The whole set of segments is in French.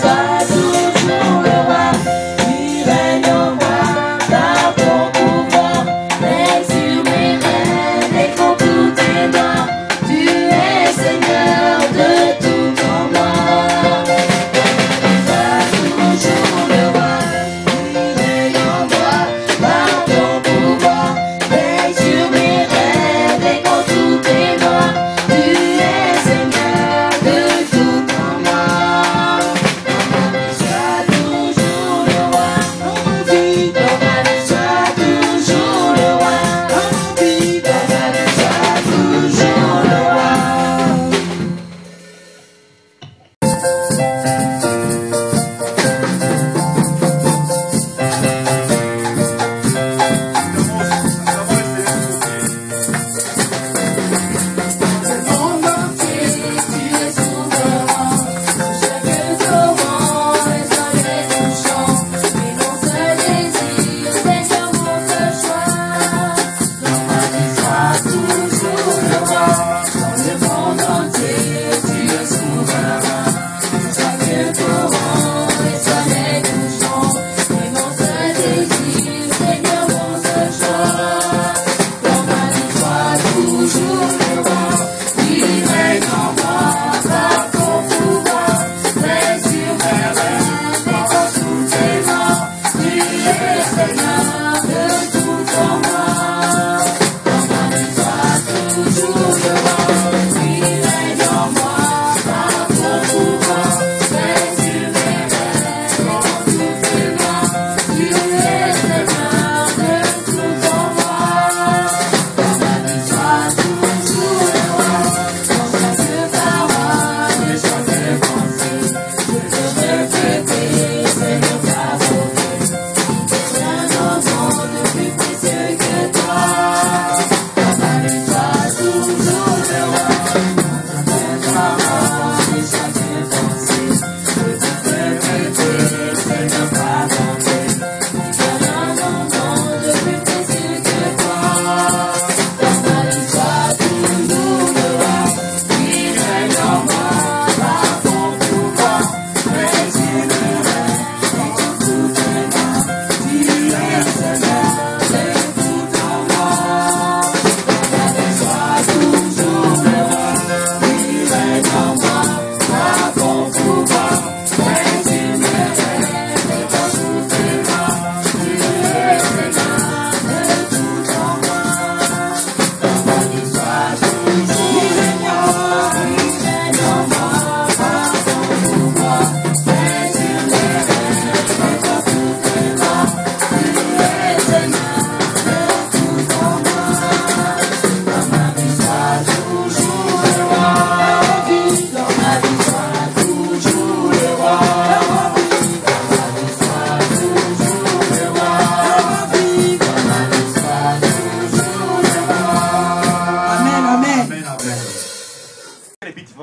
Sois toujours le roi, qui règne en moi, par ton pouvoir.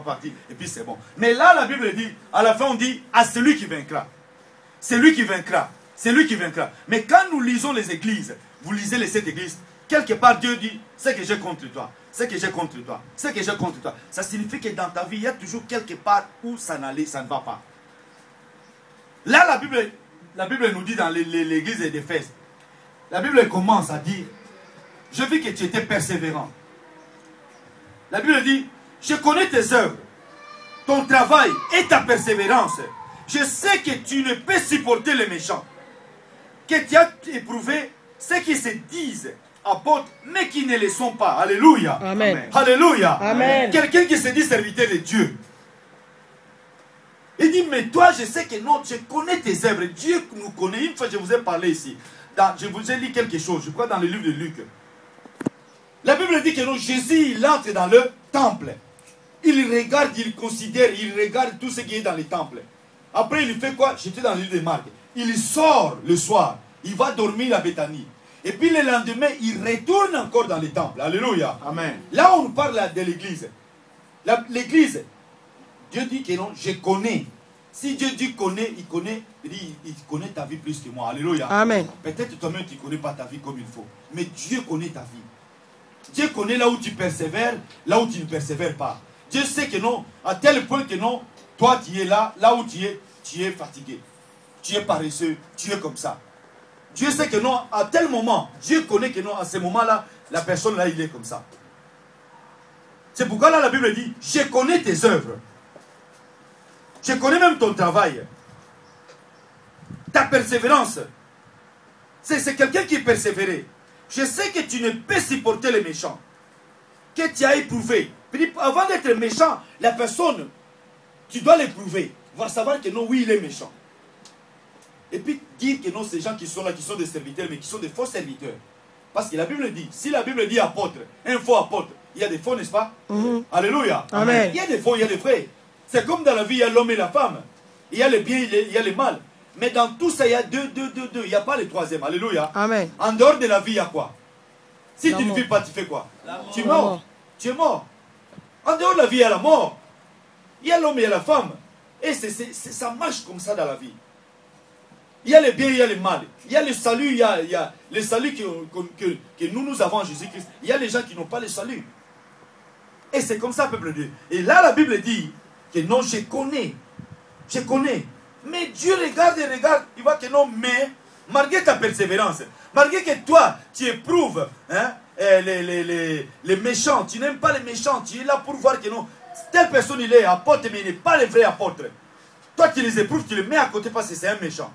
pas partir, et puis c'est bon. Mais là, la Bible dit, à la fin, on dit, à celui qui vaincra. C'est lui qui vaincra. C'est lui qui vaincra. Mais quand nous lisons les églises, vous lisez les 7 églises, quelque part Dieu dit, c'est que j'ai contre toi, c'est que j'ai contre toi, c'est que j'ai contre toi. Ça signifie que dans ta vie, il y a toujours quelque part où ça n'allait, ça ne va pas. Là, la Bible nous dit dans l'église d'Éphèse, la Bible commence à dire, je vis que tu étais persévérant. La Bible dit, je connais tes œuvres, ton travail et ta persévérance. Je sais que tu ne peux supporter les méchants, que tu as éprouvé ceux qui se disent apôtres, mais qui ne le sont pas. Alléluia. Amen. Alléluia. Amen. Quelqu'un qui se dit serviteur de Dieu. Il dit, mais toi, je sais que non, je connais tes œuvres. Dieu nous connaît. Une fois, je vous ai parlé ici. Je vous ai lu quelque chose, je crois dans le livre de Luc. La Bible dit que non, Jésus, il entre dans le temple. Il regarde, il considère, il regarde tout ce qui est dans le temple. Après, il fait quoi? J'étais dans le livre de Marc. Il sort le soir. Il va dormir à Béthanie. Et puis le lendemain, il retourne encore dans le temple. Alléluia. Amen. Là, on parle de l'église. L'église, Dieu dit que non, je connais. Si Dieu dit connaît, il connaît, il connaît ta vie plus que moi. Alléluia. Amen. Peut-être toi-même, tu ne connais pas ta vie comme il faut. Mais Dieu connaît ta vie. Dieu connaît là où tu persévères, là où tu ne persévères pas. Dieu sait que non, à tel point que non, toi tu es là, là où tu es fatigué. Tu es paresseux, tu es comme ça. Dieu sait que non, à tel moment, Dieu connaît que non, à ce moment-là, la personne là, il est comme ça. C'est pourquoi là, la Bible dit, je connais tes œuvres. Je connais même ton travail. Ta persévérance. C'est quelqu'un qui est persévéré. Je sais que tu ne peux supporter les méchants. Que tu as éprouvé. Avant d'être méchant, la personne, tu dois l'éprouver. Va savoir que non, oui, il est méchant. Et puis dire que non, ces gens qui sont là, qui sont des serviteurs, mais qui sont des faux serviteurs. Parce que la Bible dit, si la Bible dit apôtre, un faux apôtre, il y a des faux, n'est-ce pas? Alléluia. Amen. Il y a des faux, il y a des vrais. C'est comme dans la vie, il y a l'homme et la femme. Il y a le bien, il y a le mal. Mais dans tout ça, il y a deux. Il n'y a pas le troisième. Alléluia. Amen. En dehors de la vie, il y a quoi? Si La tu ne mort. vis pas, tu fais quoi? Tu es La mort. mort. Tu es mort. En dehors de la vie, il y a la mort. Il y a l'homme et il y a la femme. Et ça marche comme ça dans la vie. Il y a le bien, il y a le mal. Il y a le salut, il y a le salut que nous avons en Jésus-Christ. Il y a les gens qui n'ont pas le salut. Et c'est comme ça, peuple de Dieu. Et là, la Bible dit que non, je connais. Je connais. Mais Dieu regarde et regarde. Il voit que non, mais malgré ta persévérance, malgré que toi, tu éprouves hein, les méchants, tu n'aimes pas les méchants, tu es là pour voir que non, telle personne, il est apôtre, mais il n'est pas le vrai apôtre. Toi, tu les éprouves, tu les mets à côté parce que c'est un méchant.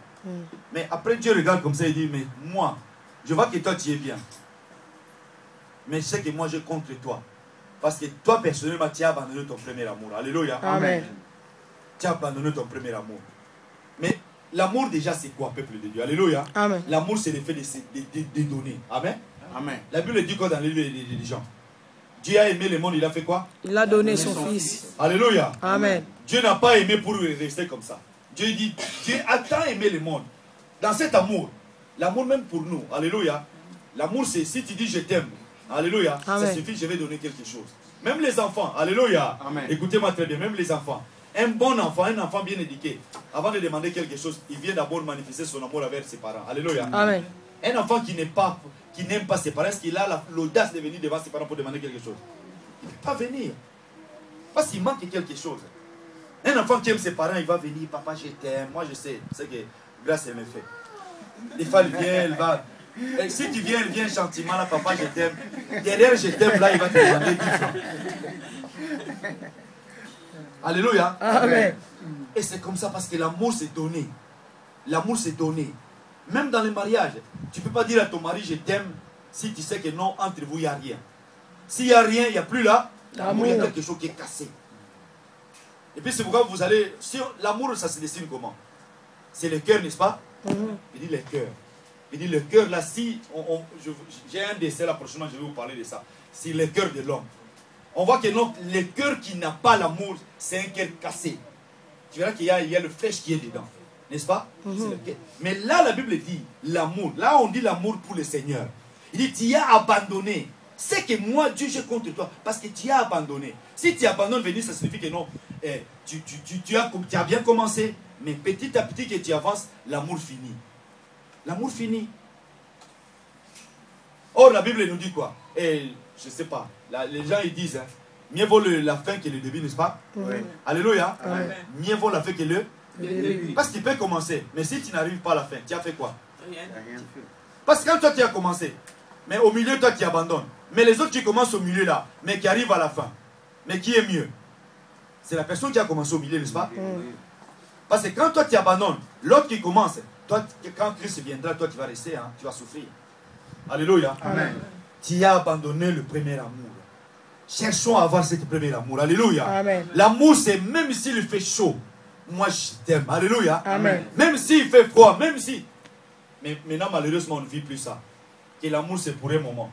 Mais après, Dieu regarde comme ça et dit, mais moi, je vois que toi, tu es bien. Mais je sais que moi, je contre toi. Parce que toi, personnellement, tu as abandonné ton premier amour. Alléluia. Amen. Tu as abandonné ton premier amour. Mais l'amour, déjà, c'est quoi, peuple de Dieu? Alléluia. Amen. L'amour, c'est le fait de donner. Amen. Amen. La Bible dit quoi dans les livres des gens? Dieu a aimé le monde, il a fait quoi? Il a donné son fils. Alléluia. Amen. Dieu n'a pas aimé pour rester comme ça. Dieu dit, Dieu a tant aimé le monde. Dans cet amour, l'amour même pour nous, alléluia. L'amour, c'est si tu dis je t'aime, alléluia, Amen. ça suffit, je vais donner quelque chose. Même les enfants, alléluia. Amen. Écoutez-moi très bien, même les enfants. Un bon enfant, un enfant bien éduqué, avant de demander quelque chose, il vient d'abord manifester son amour avec ses parents. Alléluia. Amen. Un enfant qui n'aime pas ses parents, est-ce qu'il a l'audace de venir devant ses parents pour demander quelque chose? Il ne peut pas venir. Parce qu'il manque quelque chose. Un enfant qui aime ses parents, il va venir, papa, je t'aime. Moi, je sais, c'est que grâce, elle me fait. Des fois, elle vient, elle va. Et si tu viens, elle vient gentiment, là, papa, je t'aime. Derrière, je t'aime, là, il va te demander 10 francs. Alléluia. Amen. Et c'est comme ça parce que l'amour, c'est donné. L'amour, c'est donné. Même dans les mariages, tu ne peux pas dire à ton mari, je t'aime, si tu sais que non, entre vous, il n'y a rien. S'il n'y a rien, il n'y a plus là. L'amour, il y a quelque chose qui est cassé. Et puis c'est pourquoi vous allez... L'amour, ça se dessine comment? C'est le cœur, n'est-ce pas? Il dit le cœur. Il dit le cœur, là, si... J'ai un dessin, là, prochainement, je vais vous parler de ça. C'est le cœur de l'homme. On voit que non, le cœur qui n'a pas l'amour, c'est un cœur cassé. Tu verras qu'il y a le flèche qui est dedans. N'est-ce pas? C'est le cœur. Mais là, la Bible dit l'amour. Là, on dit l'amour pour le Seigneur. Il dit, tu as abandonné C'est que moi, Dieu, je contre toi. Parce que tu as abandonné. Si tu abandonnes venir, ça signifie que non. Tu as bien commencé. Mais petit à petit que tu avances, l'amour finit. L'amour finit. Or, la Bible nous dit quoi? Et je ne sais pas. Les gens, ils disent, hein, mieux vaut la fin que le début, n'est-ce pas? Oui. Alléluia. Amen. Mieux vaut la fin que le début. Parce qu'il peut commencer. Mais si tu n'arrives pas à la fin, tu as fait quoi? Rien fait. Parce que quand toi, tu as commencé, mais au milieu, toi, tu abandonnes. Mais les autres qui commencent au milieu là, mais qui arrivent à la fin. Mais qui est mieux? C'est la personne qui a commencé au milieu, n'est-ce pas? Parce que quand toi, tu abandonnes, l'autre qui commence, toi, quand Christ viendra, toi, tu vas rester, hein, tu vas souffrir. Alléluia. Amen. Tu as abandonné le premier amour. Cherchons à avoir ce premier amour. Alléluia. Amen. L'amour, c'est même s'il fait chaud, moi je t'aime. Alléluia. Amen. Même s'il fait froid, même si. Mais maintenant, malheureusement, on ne vit plus ça. Que l'amour, c'est pour un moment.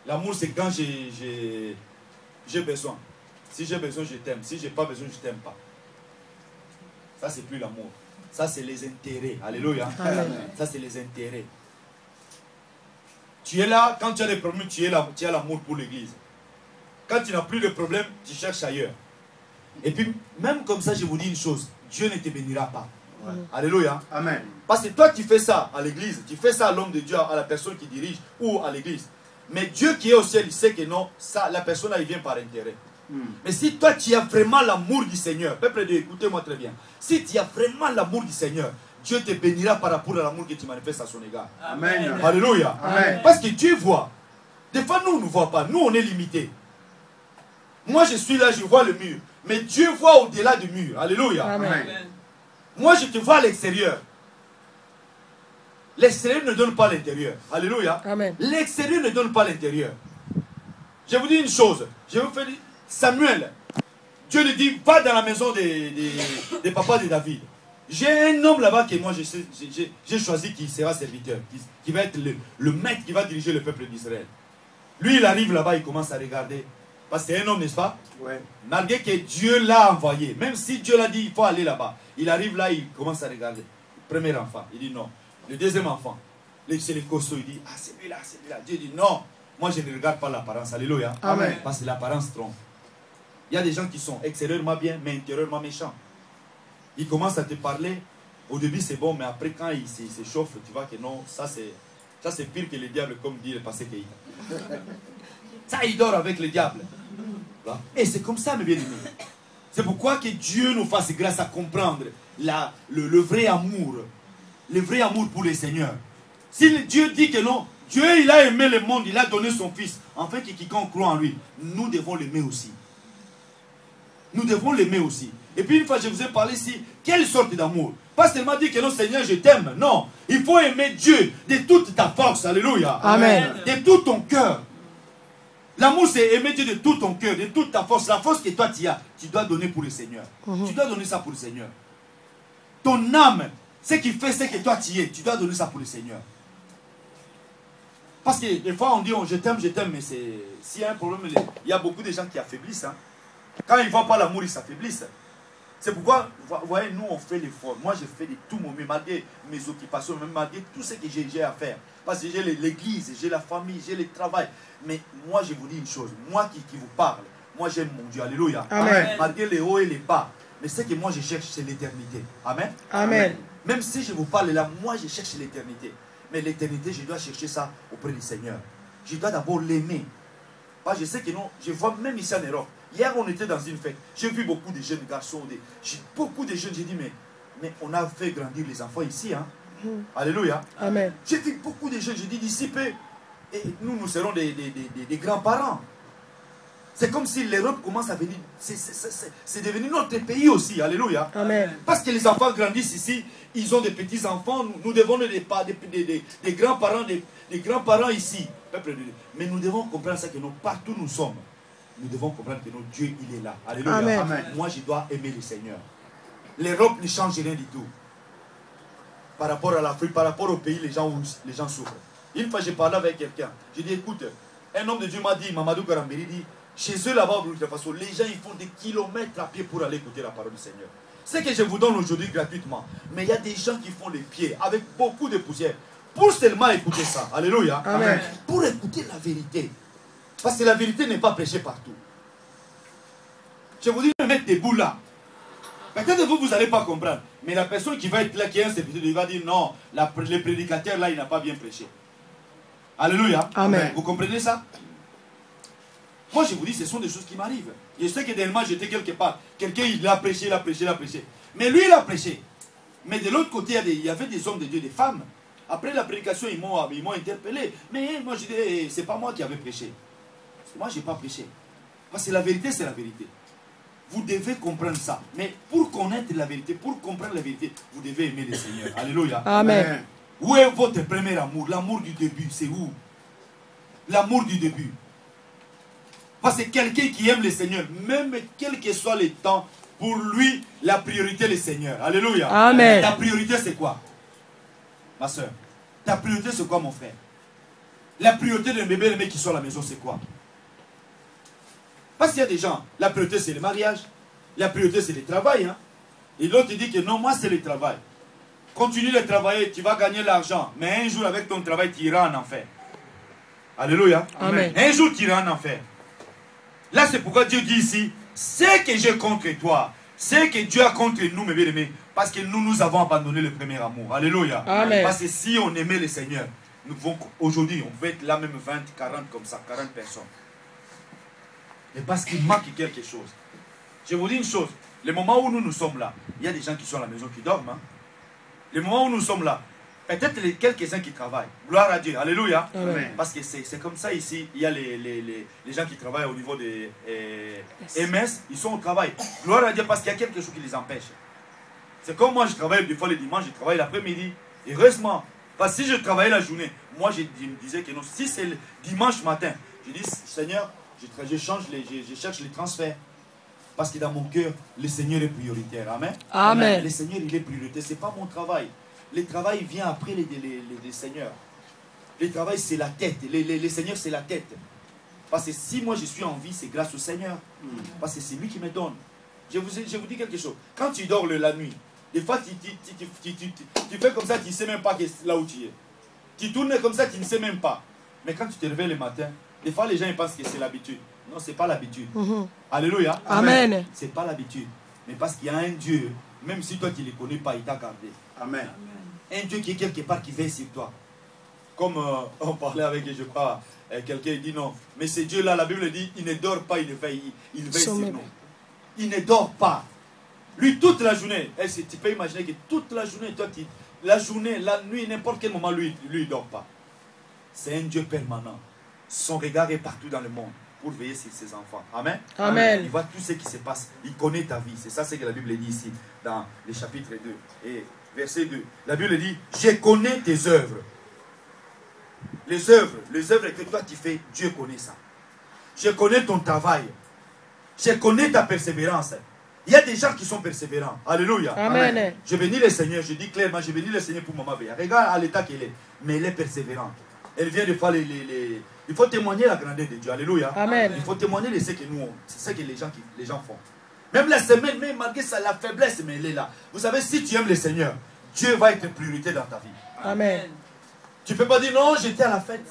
L'amour, c'est quand j'ai besoin. Si j'ai besoin, je t'aime. Si je n'ai pas besoin, je ne t'aime pas. Ça, c'est plus l'amour. Ça, c'est les intérêts. Alléluia. Amen. Ça, c'est les intérêts. Tu es là, quand tu as des problèmes, tu as l'amour pour l'église. Quand tu n'as plus de problème, tu cherches ailleurs. Et puis, même comme ça, je vous dis une chose. Dieu ne te bénira pas. Ouais. Alléluia. Amen. Parce que toi, tu fais ça à l'église. Tu fais ça à l'homme de Dieu, à la personne qui dirige ou à l'église. Mais Dieu qui est au ciel, il sait que non, ça, la personne, elle vient par intérêt. Mais si toi, tu as vraiment l'amour du Seigneur, peuple de Dieu, écoutez-moi très bien. Si tu as vraiment l'amour du Seigneur, Dieu te bénira par rapport à l'amour que tu manifestes à son égard. Amen. Alléluia. Amen. Parce que Dieu voit. Des fois, nous, on ne voit pas. Nous, on est limités. Moi, je suis là, je vois le mur. Mais Dieu voit au-delà du mur. Alléluia. Amen. Moi, je te vois à l'extérieur. L'extérieur ne donne pas l'intérieur. Alléluia. Amen. L'extérieur ne donne pas l'intérieur. Je vous dis une chose. Je vous fais dire, Samuel, Dieu lui dit, va dans la maison des papas de David. J'ai un homme là-bas que moi j'ai choisi qui sera serviteur, qui va être le maître qui va diriger le peuple d'Israël. Lui, il arrive là-bas, il commence à regarder. Parce que c'est un homme, n'est-ce pas? Ouais. Malgré que Dieu l'a envoyé, même si Dieu l'a dit, il faut aller là-bas. Il arrive là, il commence à regarder. Premier enfant, il dit non. Le deuxième enfant, c'est le costaud, il dit, ah c'est lui là, c'est lui là. Dieu dit non, moi je ne regarde pas l'apparence. Alléluia. Amen. Parce que l'apparence trompe. Il y a des gens qui sont extérieurement bien, mais intérieurement méchants. Ils commencent à te parler. Au début c'est bon, mais après quand ils s'échauffent, tu vois que non, ça c'est pire que le diable, comme dit le passé Keïta. Ça, il dort avec le diable. Et c'est comme ça, mes bien-aimés. C'est pourquoi que Dieu nous fasse grâce à comprendre le vrai amour. Le vrai amour pour le Seigneur. Si Dieu dit que non, Dieu il a aimé le monde, il a donné son Fils. En fait, que quiconque croit en lui, nous devons l'aimer aussi. Nous devons l'aimer aussi. Et puis une fois, je vous ai parlé ici, quelle sorte d'amour? Pas seulement dire que non, Seigneur, je t'aime. Non, il faut aimer Dieu de toute ta force. Alléluia. Amen. De tout ton cœur. L'amour, c'est aimer Dieu de tout ton cœur, de toute ta force. La force que toi tu as, tu dois donner pour le Seigneur. Tu dois donner ça pour le Seigneur. Ton âme, ce qui fait ce que toi tu es, tu dois donner ça pour le Seigneur. Parce que des fois on dit je t'aime, mais s'il y a un problème, il y a beaucoup de gens qui affaiblissent. Hein. Quand ils ne voient pas l'amour, ils s'affaiblissent. C'est pourquoi, vous voyez, nous on fait l'effort. Moi je fais de tout mon mieux, malgré mes occupations, même malgré tout ce que j'ai à faire. Parce que j'ai l'église, j'ai la famille, j'ai le travail. Mais moi je vous dis une chose, moi qui vous parle, moi j'aime mon Dieu, alléluia. Amen. Malgré les hauts et les bas. Mais ce que moi je cherche, c'est l'éternité. Amen. Amen. Même si je vous parle là, moi je cherche l'éternité. Mais l'éternité, je dois chercher ça auprès du Seigneur. Je dois d'abord l'aimer. Parce que je sais que non, je vois même ici en Europe. Hier, on était dans une fête. J'ai vu beaucoup de jeunes garçons, beaucoup de jeunes. J'ai dit, mais on a fait grandir les enfants ici. Hein? Alléluia. Amen. J'ai vu beaucoup de jeunes. J'ai dit, d'ici peu, et nous serons des grands-parents. C'est comme si l'Europe commence à venir. C'est devenu notre pays aussi. Alléluia. Amen. Parce que les enfants grandissent ici. Ils ont des petits-enfants. Nous devons des grands-parents, des grands-parents ici. Peuple de Dieu. Mais nous devons comprendre ça que nous, partout où nous sommes, nous devons comprendre que notre Dieu, il est là. Alléluia. Amen. Amen. Moi, je dois aimer le Seigneur. L'Europe ne change rien du tout. Par rapport à l'Afrique, par rapport au pays, les gens souffrent. Une fois, j'ai parlé avec quelqu'un. J'ai dit, écoute, un homme de Dieu m'a dit, Mamadou Karambiri dit, chez eux là-bas, de toute façon, les gens ils font des kilomètres à pied pour aller écouter la parole du Seigneur. C'est que je vous donne aujourd'hui gratuitement. Mais il y a des gens qui font les pieds avec beaucoup de poussière pour seulement écouter ça. Alléluia. Amen. Pour écouter la vérité. Parce que la vérité n'est pas prêchée partout. Je vous dis, mettre debout là. Peut-être que vous n'allez pas comprendre. Mais la personne qui va être là, qui est un serviteur, il va dire non, le prédicateur là, il n'a pas bien prêché. Alléluia. Amen. Vous comprenez ça? Moi, je vous dis, ce sont des choses qui m'arrivent. Je sais que dernièrement, j'étais quelque part. Quelqu'un, il a prêché, il a prêché, il a prêché. Mais lui, il a prêché. Mais de l'autre côté, il y avait des hommes de Dieu, des femmes. Après la prédication, ils m'ont interpellé. Mais moi, je dis, c'est pas moi qui avais prêché. Moi, je n'ai pas prêché. Parce que la vérité, c'est la vérité. Vous devez comprendre ça. Mais pour connaître la vérité, pour comprendre la vérité, vous devez aimer le Seigneur. Alléluia. Amen. Où est votre premier amour? L'amour du début, c'est où? L'amour du début. Parce que quelqu'un qui aime le Seigneur, même quel que soit le temps, pour lui, la priorité est le Seigneur. Alléluia. Amen. Ta priorité, c'est quoi? Ma soeur, ta priorité, c'est quoi, mon frère? La priorité d'un bébé, les mecs qui sont à la maison, c'est quoi? Parce qu'il y a des gens, la priorité, c'est le mariage. La priorité, c'est le travail. Hein? Et l'autre, il dit que non, moi, c'est le travail. Continue de travailler, tu vas gagner l'argent. Mais un jour, avec ton travail, tu iras en enfer. Alléluia. Amen. Un jour, tu iras en enfer. Là, c'est pourquoi Dieu dit ici, c'est que j'ai contre toi. C'est que Dieu a contre nous, mes bien-aimés. Parce que nous avons abandonné le premier amour. Alléluia. Amen. Parce que si on aimait le Seigneur, nous pouvons, aujourd'hui, on peut être là même 20, 40 comme ça, 40 personnes. Mais parce qu'il manque quelque chose. Je vous dis une chose. Le moment où nous sommes là, il y a des gens qui sont à la maison qui dorment. Hein? Le moment où nous sommes là, peut-être les quelques-uns qui travaillent. Gloire à Dieu. Alléluia. Amen. Parce que c'est comme ça ici. Il y a les gens qui travaillent au niveau des MS. Ils sont au travail. Gloire à Dieu parce qu'il y a quelque chose qui les empêche. C'est comme moi, je travaille des fois le dimanche, je travaille l'après-midi. Heureusement. Parce que si je travaillais la journée, moi je me disais que non. Si c'est le dimanche matin, je dis Seigneur, je cherche les transferts. Parce que dans mon cœur, le Seigneur est prioritaire. Amen. Amen. Le Seigneur, il est prioritaire. Ce n'est pas mon travail. Le travail vient après les seigneurs. Le travail, c'est la tête. Les seigneurs, c'est la tête. Parce que si moi, je suis en vie, c'est grâce au Seigneur. Parce que c'est lui qui me donne. Je vous dis quelque chose. Quand tu dors la nuit, des fois, tu fais comme ça, tu ne sais même pas là où tu es. Tu tournes comme ça, tu ne sais même pas. Mais quand tu te réveilles le matin, des fois, les gens ils pensent que c'est l'habitude. Non, ce n'est pas l'habitude. Alléluia. Amen. Ce n'est pas l'habitude. Mais parce qu'il y a un Dieu, même si toi tu ne le connais pas, il t'a gardé. Amen. Un Dieu qui est quelque part qui veille sur toi. Comme on parlait avec, je crois, quelqu'un dit non. Mais ce Dieu-là, la Bible dit, il ne dort pas, il veille sur nous. Il ne dort pas. Lui, toute la journée, tu peux imaginer que toute la journée, toi, la journée, la nuit, n'importe quel moment, lui, il ne dort pas. C'est un Dieu permanent. Son regard est partout dans le monde pour veiller sur ses enfants. Amen. Amen. Il voit tout ce qui se passe. Il connaît ta vie. C'est ça ce que la Bible dit ici, dans le chapitre 2. Et verset 2. La Bible dit, je connais tes œuvres. Les œuvres que toi tu fais, Dieu connaît ça. Je connais ton travail. Je connais ta persévérance. Il y a des gens qui sont persévérants. Alléluia. Amen. Je bénis le Seigneur. Je dis clairement, je bénis le Seigneur pour Maman Béa. Regarde à l'état qu'elle est. Mais elle est persévérante. Elle vient de faire il faut témoigner la grandeur de Dieu. Alléluia. Amen. Il faut témoigner de ce que nous, c'est ce que les gens font. Même la semaine, même malgré ça, la faiblesse, mais elle est là. Vous savez, si tu aimes le Seigneur, Dieu va être priorité dans ta vie. Amen. Tu ne peux pas dire non, j'étais à la fête.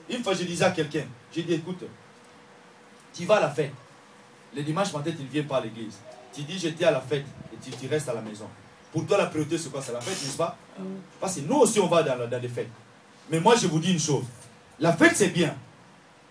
Une fois, je disais à quelqu'un, j'ai dit, écoute, tu vas à la fête. Le dimanche matin, tu ne viens pas à l'église. Tu dis, j'étais à la fête et tu restes à la maison. Pour toi, la priorité, c'est quoi? C'est la fête, n'est-ce pas? Parce que nous aussi, on va dans des fêtes. Mais moi, je vous dis une chose. La fête, c'est bien.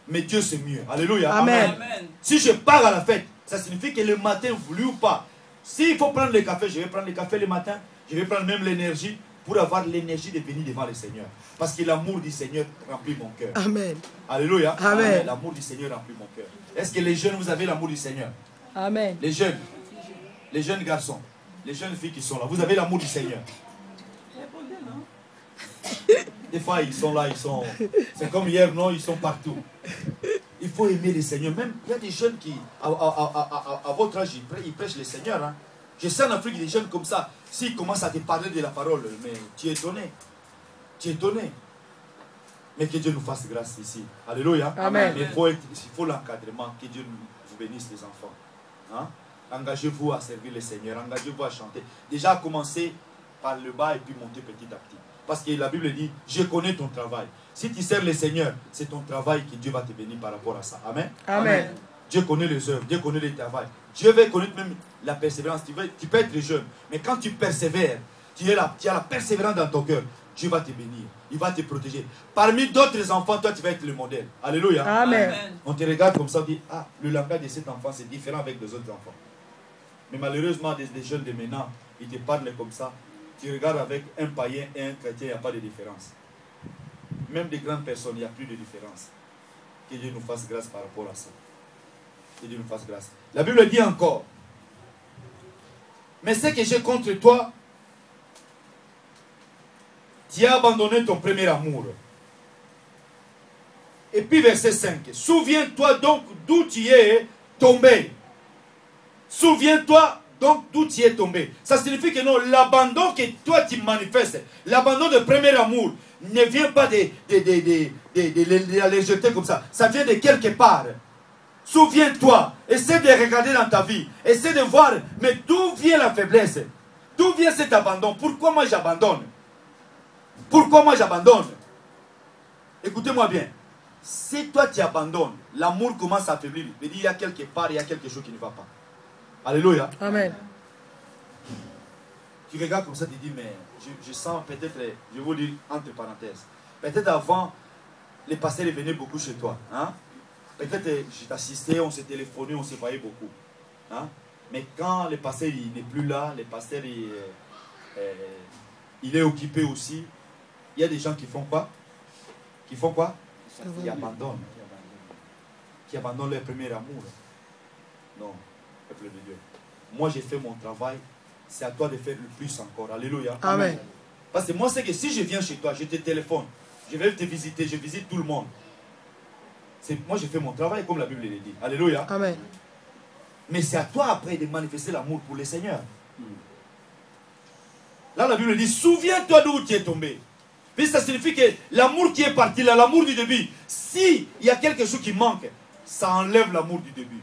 Mais Dieu, c'est mieux. Alléluia. Amen. Si je pars à la fête, ça signifie que le matin, voulu ou pas, s'il faut prendre le café, je vais prendre le café le matin. Je vais prendre même l'énergie pour avoir l'énergie de venir devant le Seigneur. Parce que l'amour du Seigneur remplit mon cœur. Amen. Alléluia. Amen. L'amour du Seigneur remplit mon cœur. Est-ce que les jeunes, vous avez l'amour du Seigneur? Amen. Les jeunes garçons, les jeunes filles qui sont là, vous avez l'amour du Seigneur? Des fois, ils sont là, c'est comme hier, non, ils sont partout. Il faut aimer le Seigneur. Même, il y a des jeunes qui, à votre âge, ils prêchent le Seigneur. Hein. Je sais en Afrique, des jeunes comme ça, s'ils commencent à te parler de la parole, mais tu es étonné. Tu es étonné. Mais que Dieu nous fasse grâce ici. Alléluia. Amen. Mais il faut l'encadrement. Que Dieu vous bénisse, les enfants. Hein? Engagez-vous à servir le Seigneur. Engagez-vous à chanter. Déjà, commencez par le bas et puis monter petit à petit. Parce que la Bible dit, je connais ton travail. Si tu sers le Seigneur, c'est ton travail que Dieu va te bénir par rapport à ça. Amen. Amen. Dieu connaît les œuvres, Dieu connaît le travail. Dieu va connaître même la persévérance. Tu peux être jeune, mais quand tu persévères, tu as la persévérance dans ton cœur, Dieu va te bénir, il va te protéger. Parmi d'autres enfants, toi tu vas être le modèle. Alléluia. Amen. On te regarde comme ça, on dit, ah, le langage de cet enfant c'est différent avec les autres enfants. Mais malheureusement, des jeunes de maintenant, ils te parlent comme ça. Tu regardes avec un païen et un chrétien, il n'y a pas de différence. Même des grandes personnes, il n'y a plus de différence. Que Dieu nous fasse grâce par rapport à ça. Que Dieu nous fasse grâce. La Bible dit encore, mais ce que j'ai contre toi, tu as abandonné ton premier amour. Et puis verset 5, souviens-toi donc d'où tu es tombé. Souviens-toi donc d'où tu es tombé. Ça signifie que non, l'abandon que toi tu manifestes, l'abandon de premier amour, ne vient pas de la légèreté comme ça. Ça vient de quelque part. Souviens-toi, essaie de regarder dans ta vie, essaie de voir, mais d'où vient la faiblesse? D'où vient cet abandon? Pourquoi moi j'abandonne? Pourquoi moi j'abandonne? Écoutez-moi bien. Si toi tu abandonnes, l'amour commence à affaiblir. Il y a quelque part, il y a quelque chose qui ne va pas. Alléluia. Amen. Tu regardes comme ça, tu dis, mais je sens peut-être, je vais vous dire entre parenthèses, peut-être avant, les pasteurs venaient beaucoup chez toi. Hein? Peut-être je t'assistais, on s'est téléphoné, on se voyait beaucoup. Hein? Mais quand le pasteur n'est plus là, le pasteur il est occupé aussi, il y a des gens qui font quoi? Qui font quoi? Qui abandonnent. Qui abandonnent leur premier amour. Non, peuple de Dieu. Moi, j'ai fait mon travail. C'est à toi de faire le plus encore. Alléluia. Amen. Parce que moi, c'est que si je viens chez toi, je te téléphone, je vais te visiter, je visite tout le monde. Moi, j'ai fait mon travail comme la Bible le dit. Alléluia. Amen. Mais c'est à toi après de manifester l'amour pour le Seigneur. Là, la Bible dit, souviens-toi d'où tu es tombé. Puis ça signifie que l'amour qui est parti là, l'amour du début, s'il y a quelque chose qui manque, ça enlève l'amour du début.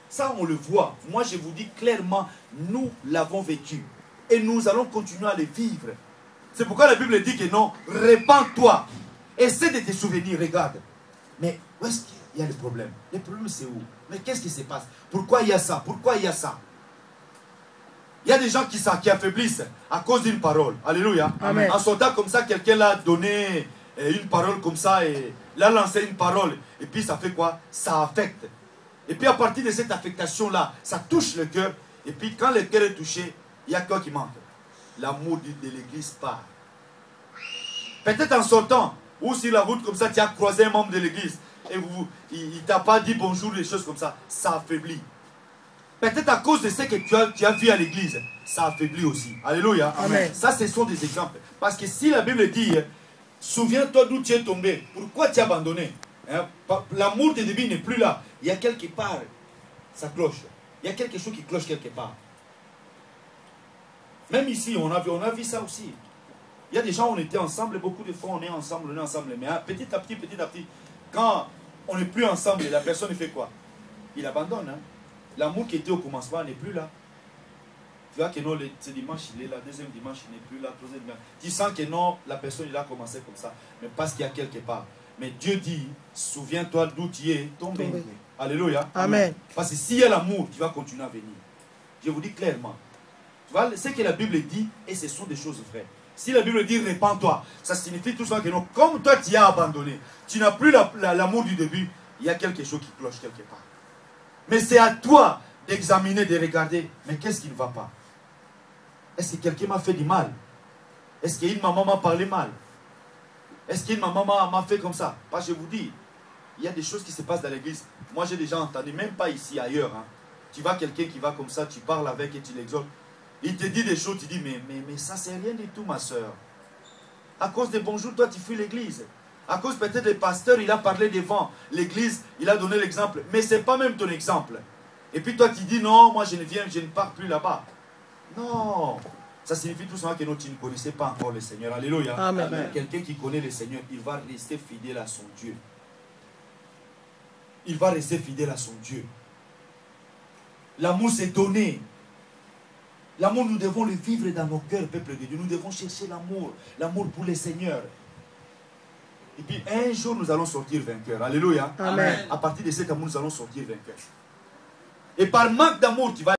Ça, on le voit. Moi, je vous dis clairement, nous l'avons vécu. Et nous allons continuer à le vivre. C'est pourquoi la Bible dit que non, répands-toi. Essaie de te souvenir, regarde. Mais où est-ce qu'il y a le problème? Le problème, c'est où? Mais qu'est-ce qui se passe? Pourquoi il y a ça? Pourquoi il y a ça? Il y a des gens qui affaiblissent à cause d'une parole. Alléluia. Amen. En soldat comme ça, quelqu'un l'a donné une parole comme ça et l'a lancé une parole. Et puis ça fait quoi? Ça affecte. Et puis à partir de cette affectation-là, ça touche le cœur. Et puis quand le cœur est touché, il y a quoi qui manque? L'amour de l'église part. Peut-être en sortant, ou sur la route comme ça, tu as croisé un membre de l'église. Et il ne t'a pas dit bonjour, des choses comme ça. Ça affaiblit. Peut-être à cause de ce que tu as vu à l'église, ça affaiblit aussi. Alléluia. Amen. Ça, ce sont des exemples. Parce que si la Bible dit, souviens-toi d'où tu es tombé, pourquoi tu as abandonné? Hein? L'amour de début n'est plus là. Il y a quelque part, ça cloche. Il y a quelque chose qui cloche quelque part. Même ici, on a vu ça aussi. Il y a des gens, on était ensemble, beaucoup de fois on est ensemble. Mais hein, petit à petit, quand on n'est plus ensemble, la personne fait quoi? Il abandonne. Hein? L'amour qui était au commencement n'est plus là. Tu vois que non, ce dimanche il est là, deuxième dimanche il n'est plus là, troisième dimanche. Tu sens que non, la personne il a commencé comme ça. Mais parce qu'il y a quelque part. Mais Dieu dit, souviens-toi d'où tu es tombé. Alléluia. Amen. Parce que s'il y a l'amour, tu vas continuer à venir. Je vous dis clairement. Tu vois, ce que la Bible dit, et ce sont des choses vraies. Si la Bible dit répands-toi, ça signifie tout ça que non, comme toi tu as abandonné, tu n'as plus l'amour du début, il y a quelque chose qui cloche quelque part. Mais c'est à toi d'examiner, de regarder, mais qu'est-ce qui ne va pas? Est-ce que quelqu'un m'a fait du mal? Est-ce qu'une maman m'a parlé mal? Est-ce qu'une maman m'a fait comme ça? Parce que je vous dis, il y a des choses qui se passent dans l'église. Moi j'ai déjà entendu, même pas ici, ailleurs. Hein. Tu vois quelqu'un qui va comme ça, tu parles avec et tu l'exhortes. Il te dit des choses, tu dis, mais ça c'est rien du tout ma soeur. À cause des bonjours, toi tu fuis l'église. À cause peut-être des pasteurs, il a parlé devant l'église, il a donné l'exemple. Mais ce n'est pas même ton exemple. Et puis toi tu dis, non, moi je ne pars plus là-bas. Non. Ça signifie tout simplement que non, tu ne connaissais pas encore le Seigneur. Alléluia. Amen. Quelqu'un qui connaît le Seigneur, il va rester fidèle à son Dieu. Il va rester fidèle à son Dieu. L'amour c'est donné. L'amour, nous devons le vivre dans nos cœurs, peuple de Dieu. Nous devons chercher l'amour. L'amour pour le Seigneur. Et puis un jour, nous allons sortir vainqueurs. Alléluia. Amen. À partir de cet amour, nous allons sortir vainqueurs. Et par manque d'amour, tu vas